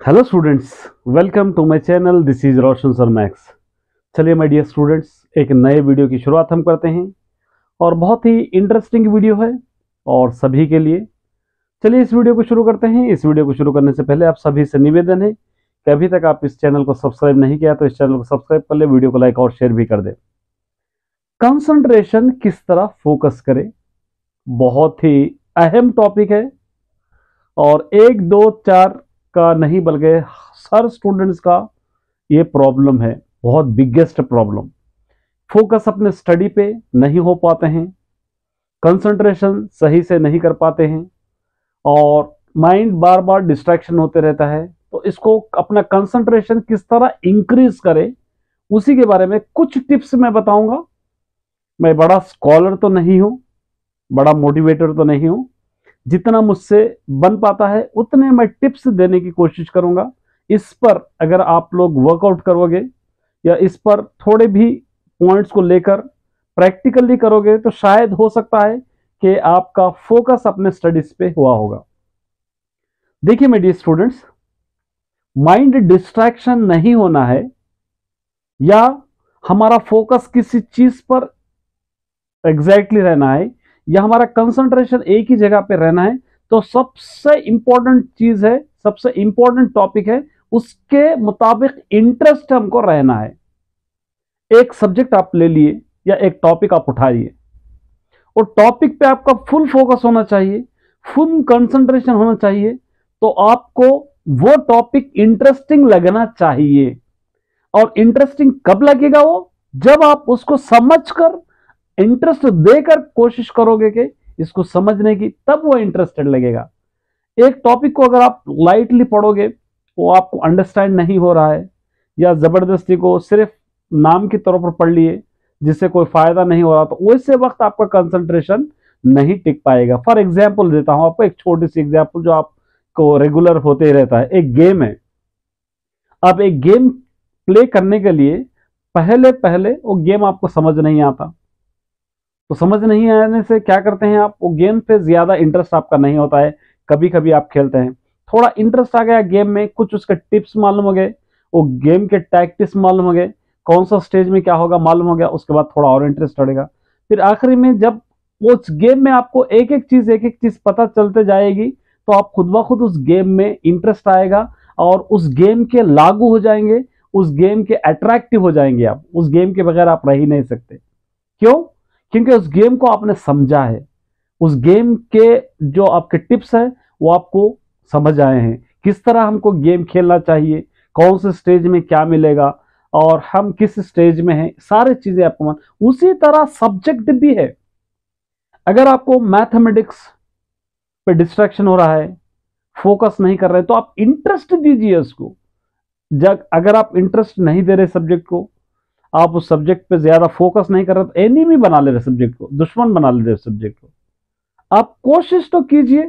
Hello students, welcome to my channel. This is Roshan sir max. चलिए my dear students, एक नए video की शुरुआत हम करते हैं और बहुत ही इंटरेस्टिंग वीडियो है और सभी के लिए। चलिए इस वीडियो को शुरू करते हैं। इस वीडियो को शुरू करने से पहले आप सभी से निवेदन है कि अभी तक आप इस चैनल को सब्सक्राइब नहीं किया तो इस चैनल को सब्सक्राइब कर ले, वीडियो को लाइक और शेयर भी कर दे। कंसंट्रेशन किस तरह फोकस करे, बहुत ही अहम टॉपिक है और 1 2 4 का नहीं बल्कि हर स्टूडेंट्स का ये प्रॉब्लम है, बहुत बिगेस्ट प्रॉब्लम। फोकस अपने स्टडी पे नहीं हो पाते हैं, कंसंट्रेशन सही से नहीं कर पाते हैं और माइंड बार बार डिस्ट्रैक्शन होते रहता है। तो इसको अपना कंसंट्रेशन किस तरह इंक्रीज करे, उसी के बारे में कुछ टिप्स मैं बताऊंगा। मैं बड़ा स्कॉलर तो नहीं हूं, बड़ा मोटिवेटर तो नहीं हूं, जितना मुझसे बन पाता है उतने मैं टिप्स देने की कोशिश करूंगा। इस पर अगर आप लोग वर्कआउट करोगे या इस पर थोड़े भी पॉइंट्स को लेकर प्रैक्टिकली करोगे तो शायद हो सकता है कि आपका फोकस अपने स्टडीज पे हुआ होगा। देखिए मेरे डियर स्टूडेंट्स, माइंड डिस्ट्रैक्शन नहीं होना है या हमारा फोकस किसी चीज पर एग्जैक्टली रहना है या हमारा कंसंट्रेशन एक ही जगह पे रहना है, तो सबसे इंपॉर्टेंट चीज है, सबसे इंपॉर्टेंट टॉपिक है, उसके मुताबिक इंटरेस्ट हमको रहना है। एक सब्जेक्ट आप ले लिए या एक टॉपिक आप उठाइए और टॉपिक पे आपका फुल फोकस होना चाहिए, फुल कंसंट्रेशन होना चाहिए। तो आपको वो टॉपिक इंटरेस्टिंग लगना चाहिए। और इंटरेस्टिंग कब लगेगा? वो जब आप उसको समझकर, इंटरेस्ट देकर कोशिश करोगे कि इसको समझने की, तब वो इंटरेस्टेड लगेगा। एक टॉपिक को अगर आप लाइटली पढ़ोगे, वो आपको अंडरस्टैंड नहीं हो रहा है या जबरदस्ती को सिर्फ नाम के तौर पर पढ़ लिए जिससे कोई फायदा नहीं हो रहा, तो वैसे वक्त आपका कंसंट्रेशन नहीं टिक पाएगा। फॉर एग्जाम्पल देता हूं आपको एक छोटी सी एग्जाम्पल जो आपको रेगुलर होते ही रहता है। एक गेम है, अब एक गेम प्ले करने के लिए पहले पहले वो गेम आपको समझ नहीं आता, तो समझ नहीं आने से क्या करते हैं आप, वो गेम पे ज्यादा इंटरेस्ट आपका नहीं होता है। कभी कभी आप खेलते हैं, थोड़ा इंटरेस्ट आ गया गेम में, कुछ उसके टिप्स मालूम हो गए, वो गेम के टैक्टिक्स मालूम हो गए, कौन सा स्टेज में क्या होगा मालूम हो गया, उसके बाद थोड़ा और इंटरेस्ट बढ़ेगा। फिर आखिरी में जब उस गेम में आपको एक एक चीज पता चलते जाएगी, तो आप खुद ब खुद उस गेम में इंटरेस्ट आएगा और उस गेम के लागू हो जाएंगे, उस गेम के अट्रैक्टिव हो जाएंगे। आप उस गेम के बगैर आप रह ही नहीं सकते। क्यों? क्योंकि उस गेम को आपने समझा है, उस गेम के जो आपके टिप्स है वो आपको समझ आए हैं, किस तरह हमको गेम खेलना चाहिए, कौन से स्टेज में क्या मिलेगा और हम किस स्टेज में हैं, सारी चीजें आपको उसी तरह सब्जेक्ट भी है। अगर आपको मैथमेटिक्स पे डिस्ट्रैक्शन हो रहा है, फोकस नहीं कर रहे, तो आप इंटरेस्ट दीजिए उसको। जब अगर आप इंटरेस्ट नहीं दे रहे सब्जेक्ट को, आप उस सब्जेक्ट पे ज्यादा फोकस नहीं कर रहे, तो एनिमी बना ले रहे सब्जेक्ट को, दुश्मन बना ले रहे सब्जेक्ट को। आप कोशिश तो कीजिए,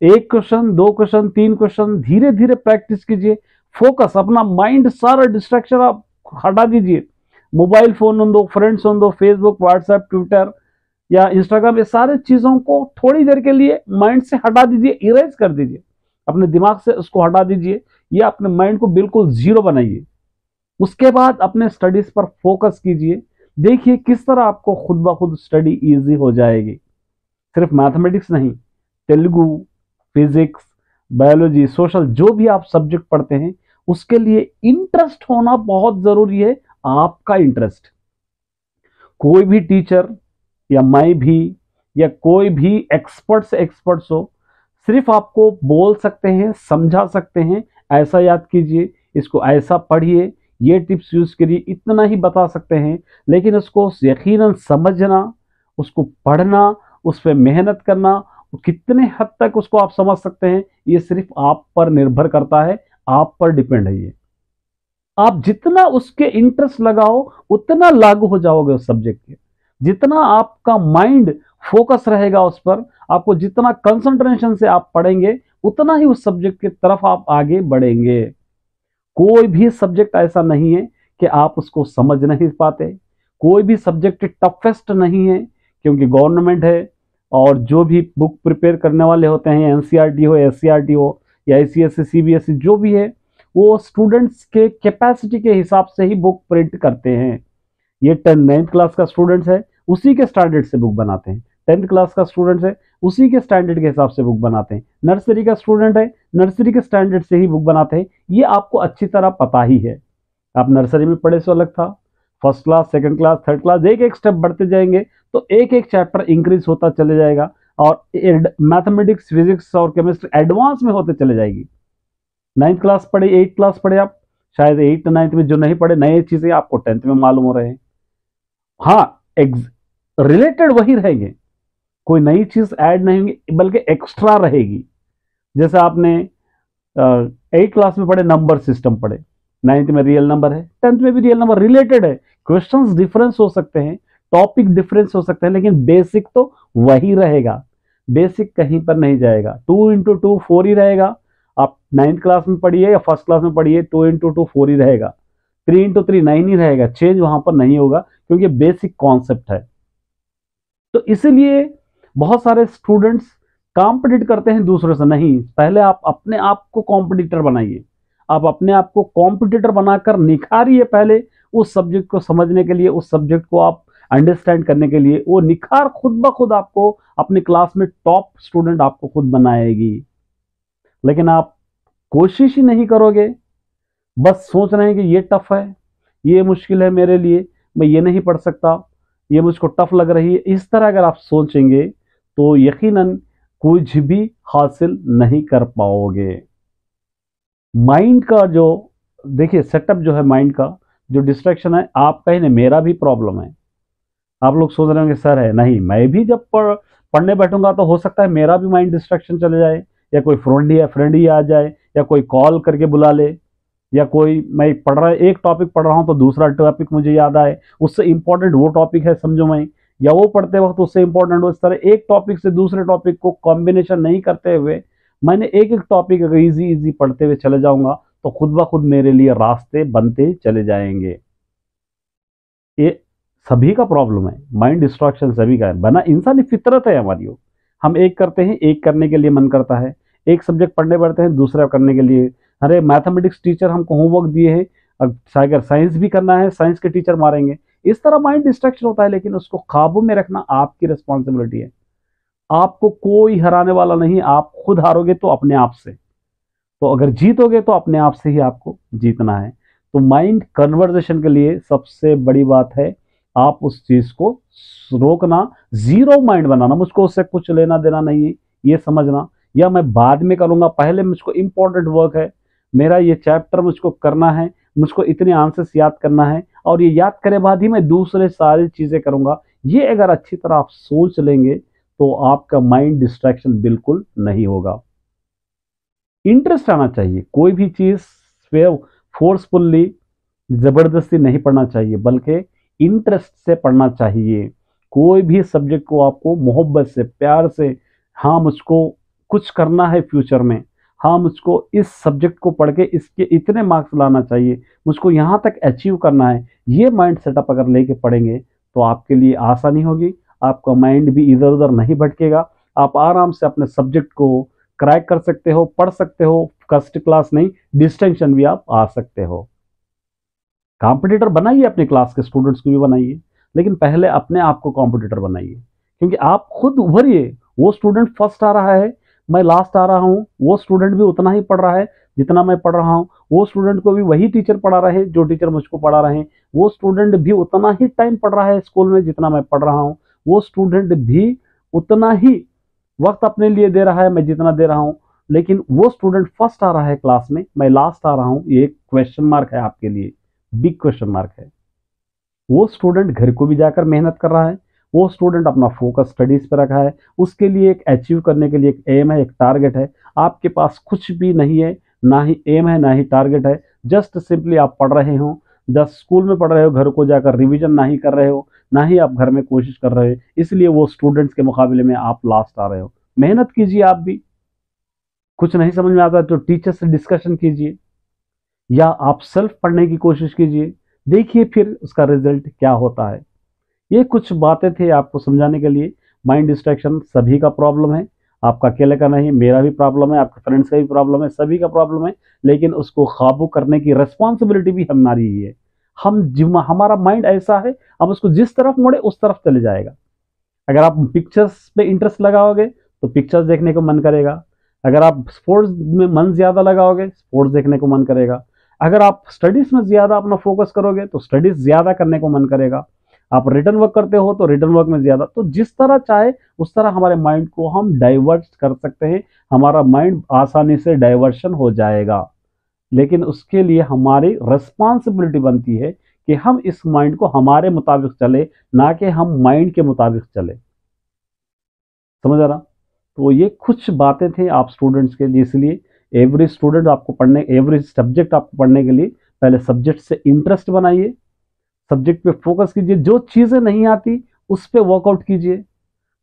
1 क्वेश्चन 2 क्वेश्चन 3 क्वेश्चन धीरे धीरे प्रैक्टिस कीजिए। फोकस, अपना माइंड सारा डिस्ट्रैक्शन आप हटा दीजिए। मोबाइल फोन हो दो, फ्रेंड्स हो दो, फेसबुक व्हाट्सएप ट्विटर या इंस्टाग्राम, ये सारे चीजों को थोड़ी देर के लिए माइंड से हटा दीजिए, इरेज कर दीजिए, अपने दिमाग से उसको हटा दीजिए, या अपने माइंड को बिल्कुल जीरो बनाइए। उसके बाद अपने स्टडीज पर फोकस कीजिए। देखिए किस तरह आपको खुद ब खुद स्टडी इजी हो जाएगी। सिर्फ मैथमेटिक्स नहीं, तेलुगु, फिजिक्स, बायोलॉजी, सोशल, जो भी आप सब्जेक्ट पढ़ते हैं उसके लिए इंटरेस्ट होना बहुत जरूरी है। आपका इंटरेस्ट, कोई भी टीचर या मैं भी या कोई भी एक्सपर्ट्स हो, सिर्फ आपको बोल सकते हैं, समझा सकते हैं, ऐसा याद कीजिए, इसको ऐसा पढ़िए, ये टिप्स यूज करिए, इतना ही बता सकते हैं। लेकिन उसको यकीनन समझना, उसको पढ़ना, उस पर मेहनत करना, कितने हद तक उसको आप समझ सकते हैं, ये सिर्फ आप पर निर्भर करता है, आप पर डिपेंड है। ये आप जितना उसके इंटरेस्ट लगाओ उतना लागू हो जाओगे उस सब्जेक्ट के। जितना आपका माइंड फोकस रहेगा उस पर, आपको जितना कंसंट्रेशन से आप पढ़ेंगे, उतना ही उस सब्जेक्ट की तरफ आप आगे बढ़ेंगे। कोई भी सब्जेक्ट ऐसा नहीं है कि आप उसको समझ नहीं पाते, कोई भी सब्जेक्ट टफेस्ट नहीं है, क्योंकि गवर्नमेंट है और जो भी बुक प्रिपेयर करने वाले होते हैं, एनसीईआरटी हो, एससीईआरटी हो या ICSE CBSE जो भी है, वो स्टूडेंट्स के कैपेसिटी के हिसाब से ही बुक प्रिंट करते हैं। ये 9th क्लास का स्टूडेंट्स है, उसी के स्टैंडर्ड से बुक बनाते हैं। 10th क्लास का स्टूडेंट्स है, उसी के स्टैंडर्ड के हिसाब से बुक बनाते हैं। नर्सरी का स्टूडेंट है, नर्सरी के स्टैंडर्ड से ही बुक बनाते हैं। ये आपको अच्छी तरह पता ही है। आप नर्सरी में पढ़े सो अलग था, first class, second class, third class, एक एक स्टेप बढ़ते जाएंगे तो एक एक चैप्टर इंक्रीज होता चले जाएगा और मैथमेटिक्स, फिजिक्स और केमिस्ट्री एडवांस में होते चले जाएगी। 9th क्लास पढ़े, 8th क्लास पढ़े आप, शायद 8th 9th में जो नहीं पढ़े नई चीजें आपको 10th में मालूम हो रहे हैं। हाँ, रिलेटेड वही रहेंगे, कोई नई चीज ऐड नहीं होगी, बल्कि एक्स्ट्रा रहेगी। जैसे आपने 8th क्लास में पढ़े नंबर सिस्टम पढ़े, 9th में रियल नंबर है, 10th में भी रियल नंबर, रिलेटेड है। क्वेश्चंस डिफरेंस हो सकते हैं, टॉपिक डिफरेंस हो सकते हैं, लेकिन बेसिक तो वही रहेगा, बेसिक कहीं पर नहीं जाएगा। 2 इंटू 2 4 ही रहेगा। आप 9th क्लास में पढ़िए या फर्स्ट क्लास में पढ़िए, 2 इंटू 2 4 ही रहेगा। 3 इंटू 3 9 ही रहेगा, चेंज वहां पर नहीं होगा, क्योंकि बेसिक कॉन्सेप्ट है। तो इसीलिए बहुत सारे स्टूडेंट्स कॉम्पिटिट करते हैं दूसरों से। नहीं, पहले आप अपने आप को कॉम्पिटिटर बनाइए, आप अपने आप को कॉम्पिटिटर बनाकर निखारिए पहले उस सब्जेक्ट को समझने के लिए, उस सब्जेक्ट को आप अंडरस्टैंड करने के लिए। वो निखार खुद ब खुद आपको अपनी क्लास में टॉप स्टूडेंट आपको खुद बनाएगी। लेकिन आप कोशिश ही नहीं करोगे, बस सोच रहे हैं कि ये टफ है, ये मुश्किल है मेरे लिए, मैं ये नहीं पढ़ सकता, ये मुझको टफ लग रही है, इस तरह अगर आप सोचेंगे तो यकीनन कुछ भी हासिल नहीं कर पाओगे। माइंड का जो देखिए सेटअप जो है, माइंड का जो डिस्ट्रैक्शन है आपका ही नहीं, मेरा भी प्रॉब्लम है। आप लोग सोच रहे होंगे सर है नहीं, मैं भी जब पढ़ने बैठूंगा तो हो सकता है मेरा भी माइंड डिस्ट्रैक्शन चले जाए, या कोई फ्रेंड ही आ जाए, या कोई कॉल करके बुला ले, या कोई मैं पढ़ रहा एक टॉपिक पढ़ रहा हूं तो दूसरा टॉपिक मुझे याद आए, उससे इंपॉर्टेंट वो टॉपिक है समझो मैं, या वो पढ़ते वक्त उससे इंपॉर्टेंट हो। इस तरह एक टॉपिक से दूसरे टॉपिक को कॉम्बिनेशन नहीं करते हुए मैंने एक एक टॉपिक अगर इजी पढ़ते हुए चले जाऊंगा तो खुद ब खुद मेरे लिए रास्ते बनते चले जाएंगे। ये सभी का प्रॉब्लम है, माइंड डिस्ट्रैक्शन सभी का है, बना इंसानी फितरत है हमारी। हम एक करते हैं, एक करने के लिए मन करता है, एक सब्जेक्ट पढ़ने बैठते हैं दूसरा करने के लिए। अरे मैथमेटिक्स टीचर हमको होमवर्क दिए है, अब अगर साइंस भी करना है साइंस के टीचर मारेंगे। इस तरह माइंड डिस्ट्रैक्शन होता है, लेकिन उसको काबू में रखना आपकी रिस्पॉन्सिबिलिटी है। आपको कोई हराने वाला नहीं, आप खुद हारोगे तो अपने आप से, तो अगर जीतोगे तो अपने आप से ही आपको जीतना है। तो माइंड कन्वर्जेशन के लिए सबसे बड़ी बात है आप उस चीज को रोकना, जीरो माइंड बनाना, मुझको उससे कुछ लेना देना नहीं है ये समझना, या मैं बाद में करूंगा, पहले मुझको इंपॉर्टेंट वर्क है, मेरा ये चैप्टर मुझको करना है, मुझको इतने आंसर्स याद करना है, और ये याद करे बाद ही मैं दूसरे सारी चीजें करूंगा। ये अगर अच्छी तरह आप सोच लेंगे तो आपका माइंड डिस्ट्रैक्शन बिल्कुल नहीं होगा। इंटरेस्ट आना चाहिए, कोई भी चीज फोर्सफुल्ली जबरदस्ती नहीं पढ़ना चाहिए, बल्कि इंटरेस्ट से पढ़ना चाहिए। कोई भी सब्जेक्ट को आपको मोहब्बत से, प्यार से, हाँ मुझको कुछ करना है फ्यूचर में, हाँ मुझको इस सब्जेक्ट को पढ़ के इसके इतने मार्क्स लाना चाहिए, मुझको यहाँ तक अचीव करना है, ये माइंड सेटअप अगर लेके पढ़ेंगे तो आपके लिए आसानी होगी, आपका माइंड भी इधर उधर नहीं भटकेगा, आप आराम से अपने सब्जेक्ट को क्रैक कर सकते हो, पढ़ सकते हो, फर्स्ट क्लास नहीं डिस्टिंक्शन भी आप आ सकते हो। कॉम्पिटिटर बनाइए, अपने क्लास के स्टूडेंट्स को भी बनाइए, लेकिन पहले अपने आप को कॉम्पिटिटर बनाइए, क्योंकि आप खुद उभरिए। वो स्टूडेंट फर्स्ट आ रहा है, मैं लास्ट आ रहा हूँ, वो स्टूडेंट भी उतना ही पढ़ रहा है जितना मैं पढ़ रहा हूँ, वो स्टूडेंट को भी वही टीचर पढ़ा रहे हैं जो टीचर मुझको पढ़ा रहे हैं, वो स्टूडेंट भी उतना ही टाइम पढ़ रहा है स्कूल में जितना मैं पढ़ रहा हूँ, वो स्टूडेंट भी उतना ही वक्त अपने लिए दे रहा है मैं जितना दे रहा हूँ, लेकिन वो स्टूडेंट फर्स्ट आ रहा है क्लास में, मैं लास्ट आ रहा हूँ, ये एक क्वेश्चन मार्क है आपके लिए, बिग क्वेश्चन मार्क है। वो स्टूडेंट घर को भी जाकर मेहनत कर रहा है, वो स्टूडेंट अपना फोकस स्टडीज पर रखा है, उसके लिए एक अचीव करने के लिए एक एम है, एक टारगेट है। आपके पास कुछ भी नहीं है, ना ही एम है ना ही टारगेट है, जस्ट सिंपली आप पढ़ रहे हो, जस्ट स्कूल में पढ़ रहे हो, घर को जाकर रिवीजन ना ही कर रहे हो, ना ही आप घर में कोशिश कर रहे हो, इसलिए वो स्टूडेंट्स के मुकाबले में आप लास्ट आ रहे हो। मेहनत कीजिए, आप भी कुछ नहीं समझ में आता तो टीचर से डिस्कशन कीजिए, या आप सेल्फ पढ़ने की कोशिश कीजिए, देखिए फिर उसका रिजल्ट क्या होता है। ये कुछ बातें थे आपको समझाने के लिए। माइंड डिस्ट्रैक्शन सभी का प्रॉब्लम है, आपका अकेले का नहीं, मेरा भी प्रॉब्लम है, आपके फ्रेंड्स का भी प्रॉब्लम है, सभी का प्रॉब्लम है। लेकिन उसको काबू करने की रिस्पॉन्सिबिलिटी भी हमारी ही है। हमारा माइंड ऐसा है, हम उसको जिस तरफ मोड़े उस तरफ चले जाएगा। अगर आप पिक्चर्स पे इंटरेस्ट लगाओगे तो पिक्चर्स देखने को मन करेगा। अगर आप स्पोर्ट्स में मन ज्यादा लगाओगे, स्पोर्ट्स देखने को मन करेगा। अगर आप स्टडीज में ज्यादा अपना फोकस करोगे तो स्टडीज ज्यादा करने को मन करेगा। आप रिटर्न वर्क करते हो तो रिटर्न वर्क में ज्यादा, तो जिस तरह चाहे उस तरह हमारे माइंड को हम डाइवर्ट कर सकते हैं। हमारा माइंड आसानी से डाइवर्शन हो जाएगा, लेकिन उसके लिए हमारी रिस्पॉन्सिबिलिटी बनती है कि हम इस माइंड को हमारे मुताबिक चले, ना कि हम माइंड के मुताबिक चले। समझ आ रहा? तो ये कुछ बातें थे आप स्टूडेंट्स के लिए। इसलिए एवरी स्टूडेंट आपको पढ़ने, एवरी सब्जेक्ट आपको पढ़ने के लिए पहले सब्जेक्ट से इंटरेस्ट बनाइए, सब्जेक्ट पे फोकस कीजिए। जो चीज़ें नहीं आती उस पर वर्कआउट कीजिए।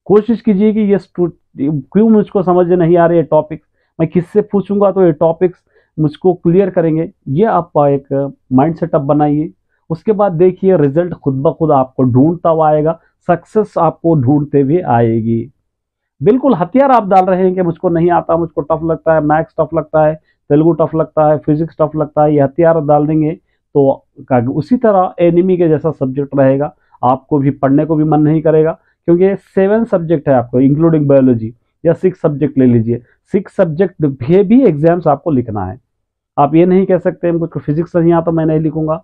कोशिश कीजिए कि ये क्यों मुझको समझ नहीं आ रही है टॉपिक, मैं किससे पूछूंगा तो ये टॉपिक्स मुझको क्लियर करेंगे। ये आप एक माइंड सेटअप बनाइए। उसके बाद देखिए रिजल्ट खुद ब खुद आपको ढूंढता हुआ आएगा, सक्सेस आपको ढूंढते हुए आएगी। बिल्कुल हथियार आप डाल रहे हैं कि मुझको नहीं आता, मुझको टफ लगता है, मैथ्स टफ लगता है, तेलुगु टफ लगता है, फिजिक्स टफ लगता है, ये हथियार डाल देंगे तो उसी तरह एनिमी के जैसा सब्जेक्ट रहेगा, आपको भी पढ़ने को भी मन नहीं करेगा। क्योंकि 7 सब्जेक्ट है आपको इंक्लूडिंग बायोलॉजी, या 6 सब्जेक्ट ले लीजिए, 6 सब्जेक्ट भी एग्जाम्स आपको लिखना है। आप ये नहीं कह सकते मुझको फिजिक्स नहीं आता मैं नहीं लिखूंगा,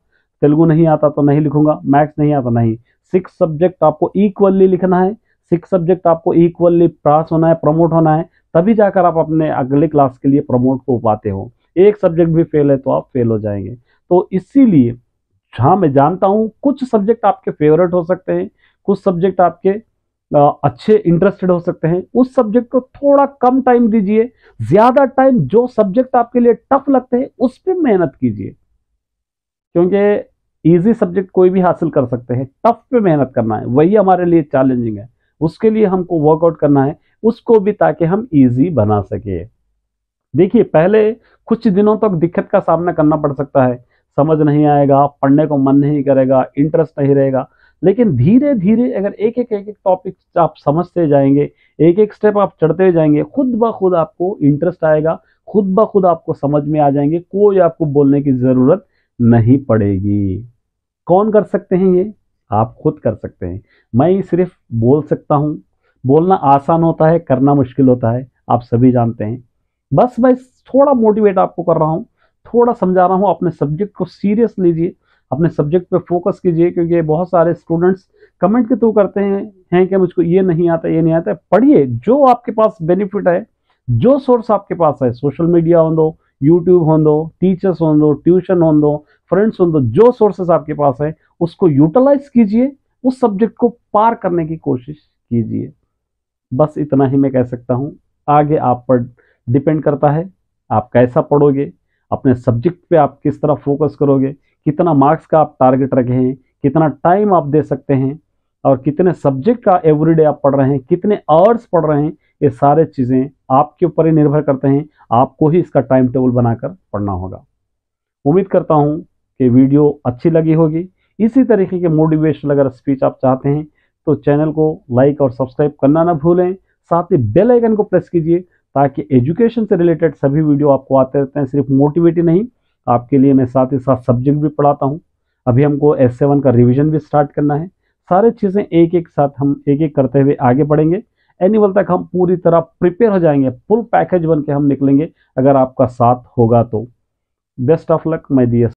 तेलुगु नहीं आता तो नहीं लिखूंगा, मैथ्स नहीं आता नहीं। 6 सब्जेक्ट आपको इक्वली लिखना है, 6 सब्जेक्ट आपको इक्वली पास होना है, प्रमोट होना है, तभी जाकर आप अपने अगले क्लास के लिए प्रमोट हो पाते हो। एक सब्जेक्ट भी फेल है तो आप फेल हो जाएंगे। तो इसीलिए हाँ, मैं जानता हूँ कुछ सब्जेक्ट आपके फेवरेट हो सकते हैं, कुछ सब्जेक्ट आपके अच्छे इंटरेस्टेड हो सकते हैं। उस सब्जेक्ट को थोड़ा कम टाइम दीजिए, ज्यादा टाइम जो सब्जेक्ट आपके लिए टफ लगते हैं उस पर मेहनत कीजिए। क्योंकि इजी सब्जेक्ट कोई भी हासिल कर सकते हैं, टफ पे मेहनत करना है, वही हमारे लिए चैलेंजिंग है। उसके लिए हमको वर्कआउट करना है उसको भी, ताकि हम इजी बना सके। देखिए पहले कुछ दिनों तक दिक्कत का सामना करना पड़ सकता है, समझ नहीं आएगा, पढ़ने को मन नहीं करेगा, इंटरेस्ट नहीं रहेगा। लेकिन धीरे धीरे अगर एक एक टॉपिक आप समझते जाएंगे, एक एक स्टेप आप चढ़ते जाएंगे, खुद ब खुद आपको इंटरेस्ट आएगा, खुद ब खुद आपको समझ में आ जाएंगे, कोई आपको बोलने की जरूरत नहीं पड़ेगी। कौन कर सकते हैं ये? आप खुद कर सकते हैं। मैं सिर्फ बोल सकता हूँ, बोलना आसान होता है, करना मुश्किल होता है, आप सभी जानते हैं। बस मैं थोड़ा मोटिवेट आपको कर रहा हूँ, थोड़ा समझा रहा हूँ। अपने सब्जेक्ट को सीरियस लीजिए, अपने सब्जेक्ट पे फोकस कीजिए। क्योंकि बहुत सारे स्टूडेंट्स कमेंट के थ्रू करते हैं कि मुझको ये नहीं आता, ये नहीं आता। पढ़िए, जो आपके पास बेनिफिट है, जो सोर्स आपके पास है, सोशल मीडिया हो दो, यूट्यूब हो दो, टीचर्स हो दो, ट्यूशन हो दो, फ्रेंड्स हो दो, जो सोर्सेस आपके पास है उसको यूटिलाइज कीजिए, उस सब्जेक्ट को पार करने की कोशिश कीजिए। बस इतना ही मैं कह सकता हूँ। आगे आप पर डिपेंड करता है आप कैसा पढ़ोगे, अपने सब्जेक्ट पे आप किस तरह फोकस करोगे, कितना मार्क्स का आप टारगेट रखे हैं, कितना टाइम आप दे सकते हैं, और कितने सब्जेक्ट का एवरीडे आप पढ़ रहे हैं, कितने आवर्स पढ़ रहे हैं। ये सारे चीज़ें आपके ऊपर ही निर्भर करते हैं, आपको ही इसका टाइम टेबल बनाकर पढ़ना होगा। उम्मीद करता हूँ कि वीडियो अच्छी लगी होगी। इसी तरीके के मोटिवेशनल अगर स्पीच आप चाहते हैं तो चैनल को लाइक और सब्सक्राइब करना ना भूलें, साथ ही बेल आइकन को प्रेस कीजिए, ताकि एजुकेशन से रिलेटेड सभी वीडियो आपको आते रहते हैं। सिर्फ मोटिवेट ही नहीं, आपके लिए मैं साथ ही साथ सब्जेक्ट भी पढ़ाता हूँ। अभी हमको S7 का रिवीजन भी स्टार्ट करना है। सारे चीज़ें एक एक साथ हम एक एक करते हुए आगे बढ़ेंगे। एनुअल तक हम पूरी तरह प्रिपेयर हो जाएंगे, फुल पैकेज बन के हम निकलेंगे, अगर आपका साथ होगा तो। Best of luck my dear.